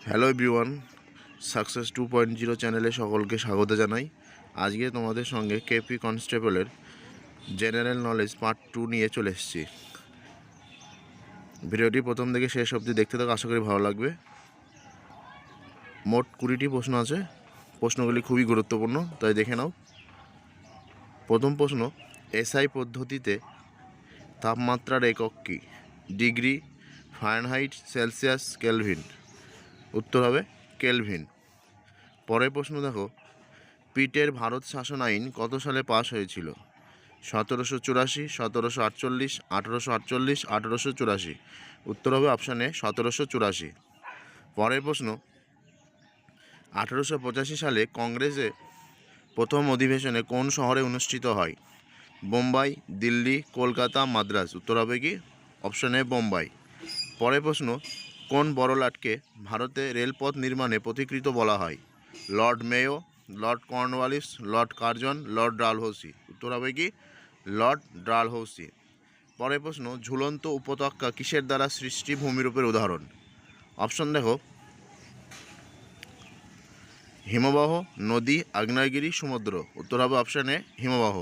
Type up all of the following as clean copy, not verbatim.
Hello everyone, success 2.0 চ্যানেলে সকলকে স্বাগত জানাই। আজকে তোমাদের সঙ্গে কেপি কনস্টেবলের জেনারেল নলেজ পার্ট 2 নিয়ে চলে এসেছি। ভিডিওটি প্রথম থেকে শেষ অবধি দেখতে থাকো, আশা করি ভালো লাগবে। মোট 20টি প্রশ্ন আছে। প্রশ্নগুলি খুবই গুরুত্বপূর্ণ, তাই দেখে নাও। প্রথম প্রশ্ন, এসআই পদ্ধতিতে তাপমাত্রার একক কী? Degree, Fahrenheit, Celsius, Kelvin. উত্তর হবে কেলভিন। পরের প্রশ্ন দেখো, পিটের ভারত শাসন আইন কত সালে পাশ হয়েছিল? 1784, 1748, 1848, 1884। উত্তর হবে অপশানে 1784। পরের প্রশ্ন, 1885 সালে কংগ্রেসে প্রথম অধিবেশনে কোন শহরে অনুষ্ঠিত হয়? বোম্বাই, দিল্লি, কলকাতা, মাদ্রাজ। উত্তর হবে কি অপশানে বোম্বাই। পরের প্রশ্ন, কোন বড়লাটকে ভারতে রেলপথ নির্মাণে পথিকৃৎ বলা হয়? Lord Mayo, Lord Cornwallis, Lord Curzon, Lord Dalhousie. উত্তর হবে কি লর্ড ডালহৌসি। পরের প্রশ্ন, ঝুলন্ত উপত্যকা কিসের দ্বারা সৃষ্টি ভূমিরূপের উদাহরণ? অপশন দেখো, হিমবাহ, নদী, আগ্নেয়গিরি, সমুদ্র। উত্তর হবে অপশানে হিমবাহ।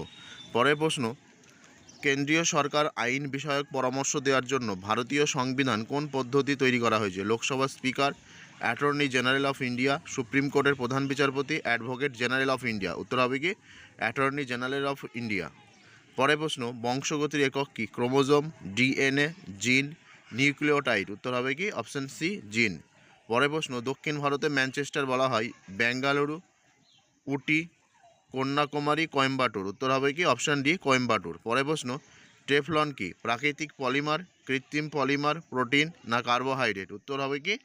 পরের প্রশ্ন, কেন্দ্রীয় সরকার আইন বিষয়ক পরামর্শ দেওয়ার জন্য ভারতীয় সংবিধান কোন পদ্ধতি তৈরি করা হয়েছে? Lok Sabha speaker, attorney general of India, supreme কোর্টের প্রধান বিচারপতি, অ্যাডভোকেট জেনারেল অফ ইন্ডিয়া। উত্তর হবে কি অ্যাটর্নি জেনারেল অফ ইন্ডিয়া। পরের প্রশ্ন, বংশগতির একক কি? ক্রোমোজোম, ডিএনএ, জিন, নিউক্লিওটাইড। উত্তর হবে কি অপশন সি জিন। পরের প্রশ্ন, দক্ষিণ ভারতে ম্যানচেস্টার বলা হয় বেঙ্গালুরু, উটি, কন্যাকুমারী, কোয়েম্বাটুর। উত্তর হবে কি অপশান ডি কোয়েম্বাটুর। পরের প্রশ্ন, টেফলন কি? প্রাকৃতিক পলিমার, কৃত্রিম পলিমার, প্রোটিন না কার্বোহাইড্রেট? উত্তর হবে কি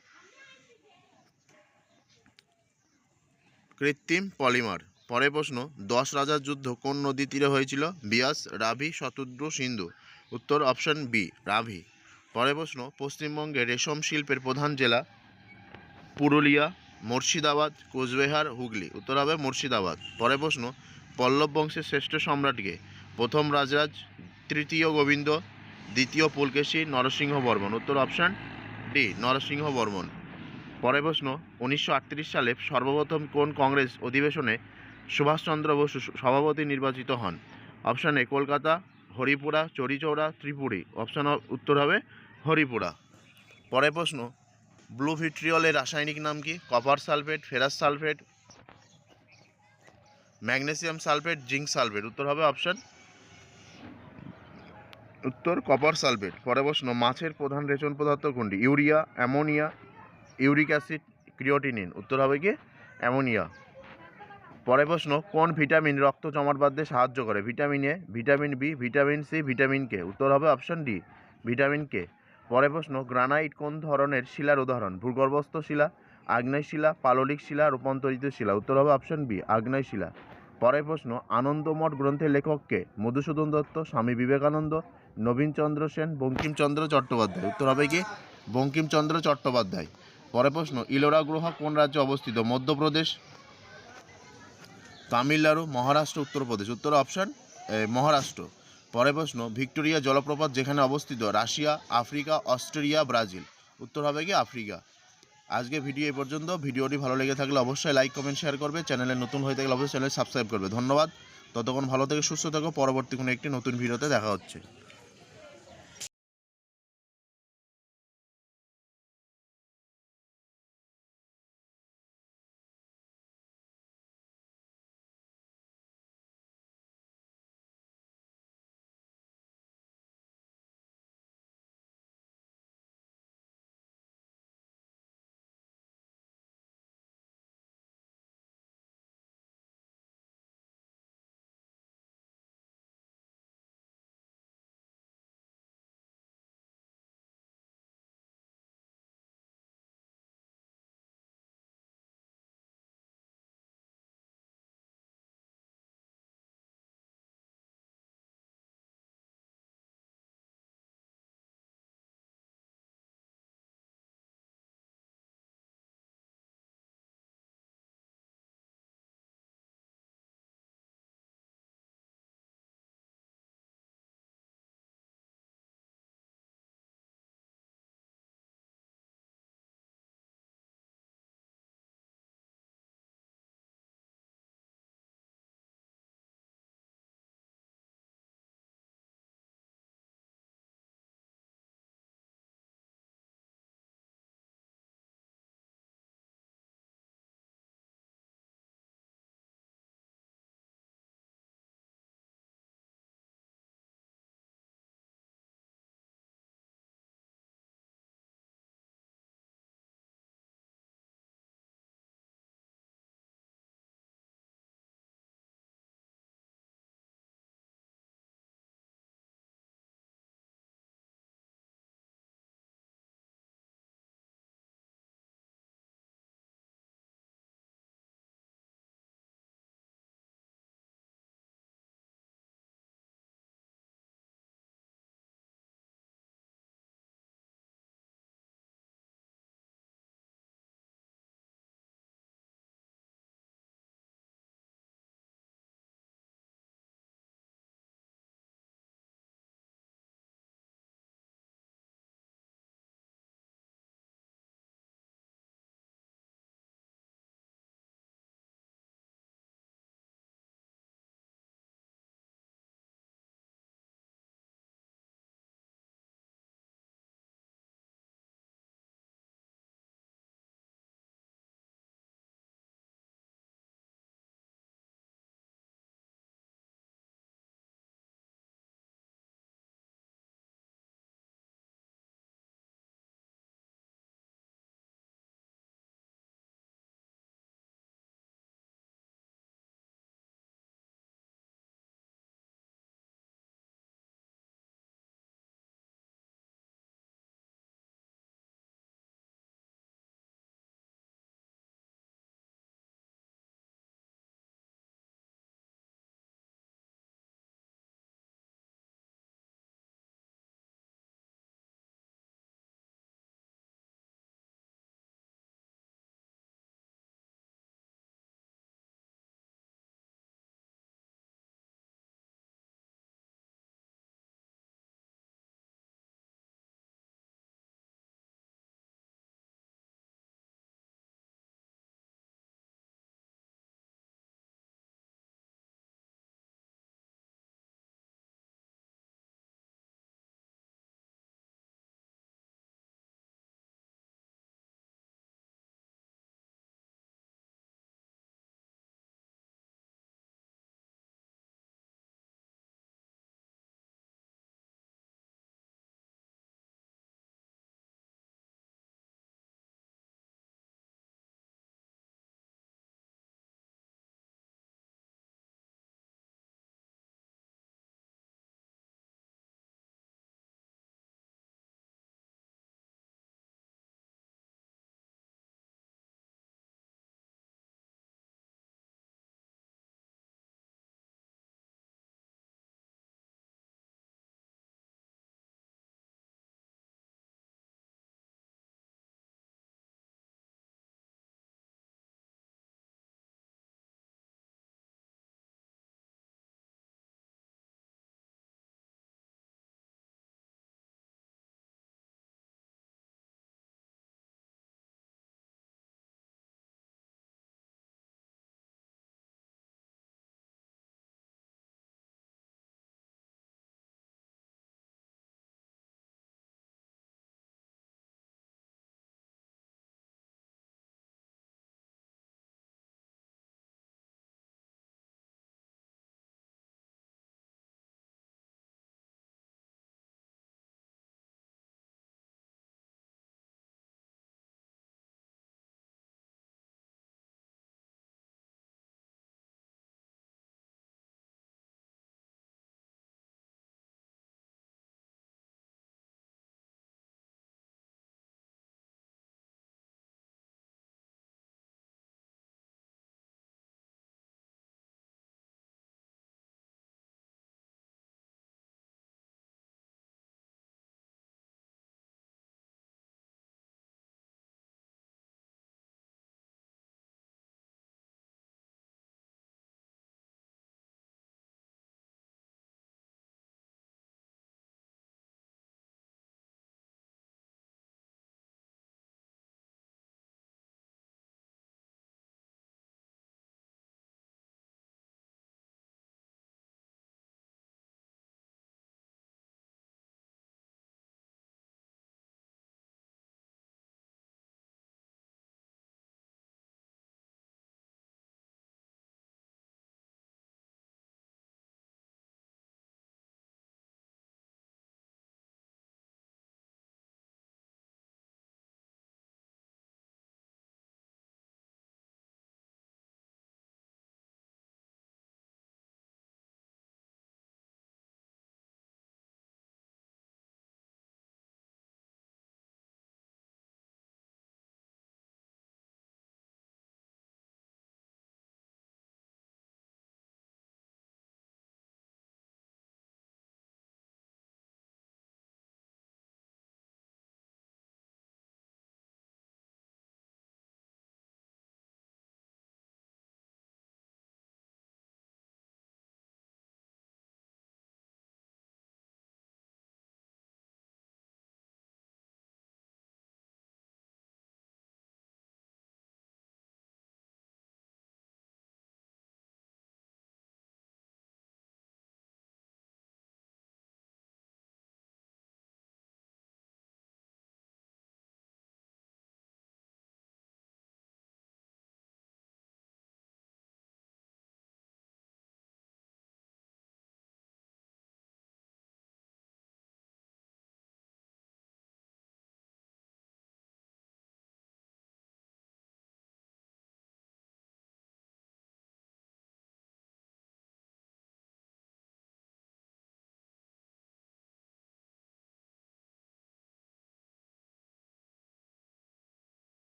কৃত্রিম পলিমার। পরের প্রশ্ন, 10 রাজার যুদ্ধ কোন নদী তীরে হয়েছিল? বিয়াস, রাভি, শতদ্রু, সিন্ধু। উত্তর অপশান বি রাভি। পরের প্রশ্ন, পশ্চিমবঙ্গের রেশম শিল্পের প্রধান জেলা? পুরুলিয়া, মুর্শিদাবাদ, কোচবিহার, হুগলি। উত্তর হবে মুর্শিদাবাদ। পরের প্রশ্ন, পল্লব বংশের শ্রেষ্ঠ সম্রাটকে? প্রথম রাজরাজ, তৃতীয় গোবিন্দ, দ্বিতীয় পুলকেশী, নরসিংহ বর্মন। উত্তর অপশান ডি নরসিংহ বর্মন। পরের প্রশ্ন, 1938 সালে সর্বপ্রথম কোন কংগ্রেস অধিবেশনে সুভাষচন্দ্র বসু সভাপতি নির্বাচিত হন? Option A Kolkata, Haripura, Chauri Chaura, Tripuri. Option উত্তর হবে হরিপুরা। পরের প্রশ্ন, ব্লু ভিট্রিয়লের রাসায়নিক নাম কি? Copper sulphate, ferrous sulphate, magnesium sulphate, zinc sulphate. উত্তর হবে অপশান উত্তর কপার সালফেট। পরের প্রশ্ন, মাছের প্রধান রেচন পদার্থ কোনটি? Urea, ammonia, uric acid, creatinine. উত্তর হবে কি অ্যামোনিয়া। পরের প্রশ্ন, কোন ভিটামিন রক্ত জমাট বাঁধতে সাহায্য করে? Vitamin A, vitamin B, vitamin C, vitamin K. উত্তর হবে অপশান ডি ভিটামিন কে। পরের প্রশ্ন, গ্রানাইট কোন ধরনের শিলার উদাহরণ? ভূগর্ভস্থ শিলা, আগ্নেয় শিলা, পাললিক শিলা, রূপান্তরিত শিলা। উত্তর হবে অপশান বি আগ্নেয় শিলা। পরের প্রশ্ন, আনন্দমঠ গ্রন্থের লেখককে? মধুসূদন দত্ত, স্বামী বিবেকানন্দ, নবীনচন্দ্র সেন, বঙ্কিমচন্দ্র চট্টোপাধ্যায়। উত্তর হবে কি বঙ্কিমচন্দ্র চট্টোপাধ্যায়। পরের প্রশ্ন, ইলোরা গ্রহ কোন রাজ্যে অবস্থিত? মধ্যপ্রদেশ, তামিলনাড়ু, মহারাষ্ট্র, উত্তরপ্রদেশ। উত্তর অপশান মহারাষ্ট্র। পরের প্রশ্ন, ভিক্টোরিয়া জলপ্রপাত যেখানে অবস্থিত? Russia, Africa, Australia, Brazil. উত্তর হবে কি আফ্রিকা। আজকে ভিডিও এই পর্যন্ত। ভিডিওটি ভালো লেগে থাকলে অবশ্যই লাইক, কমেন্ট, শেয়ার করবে। চ্যানেলে নতুন হয়ে থাকলে অবশ্যই চ্যানেল সাবস্ক্রাইব করবে। ধন্যবাদ। ততক্ষণ ভালো থেকে সুস্থ থাকো। পরবর্তী কোনো একটি নতুন ভিডিওতে দেখা হচ্ছে।